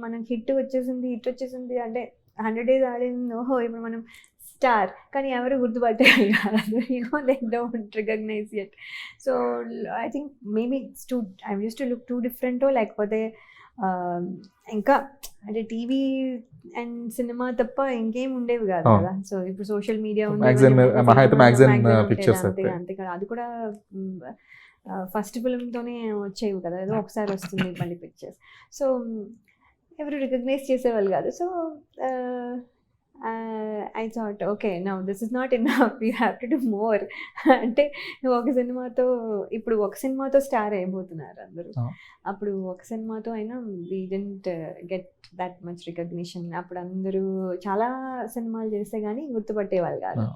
మనకి హిట్ వచ్చేసింది అంటే 100 days ఆడింది, ఓహో ఇప్పుడు మనం స్టార్, కానీ ఎవరు గుర్తుపట్టేది కాదు, they don't recognise yet. So I think maybe I use to look too different, లేకపోతే ఇంకా అంటే టీవీ అండ్ సినిమా తప్ప ఇంకేం ఉండేవి కాదు కదా. సో ఇప్పుడు సోషల్ మీడియా ఉంది, అంతే కదా. అది కూడా ఫస్ట్ ఫిల్మ్తోనే వచ్చేవి కదా, ఏదో ఒకసారి వస్తుంది మళ్ళీ పిక్చర్స్. సో ఎవరు రికగ్నైజ్ చేసేవాళ్ళు కాదు. So I thought okay now this is not enough, you have to do more. అంటే ఇప్పుడు ఒక సినిమాతో స్టార్ అయిపోతున్నారు అందరూ. అప్పుడు ఒక సినిమాతో అయినా we didn't get that much recognition. అప్పుడు అందరూ చాలా సినిమాలు చేస్తే కానీ గుర్తుపట్టేవాళ్ళు కాదు.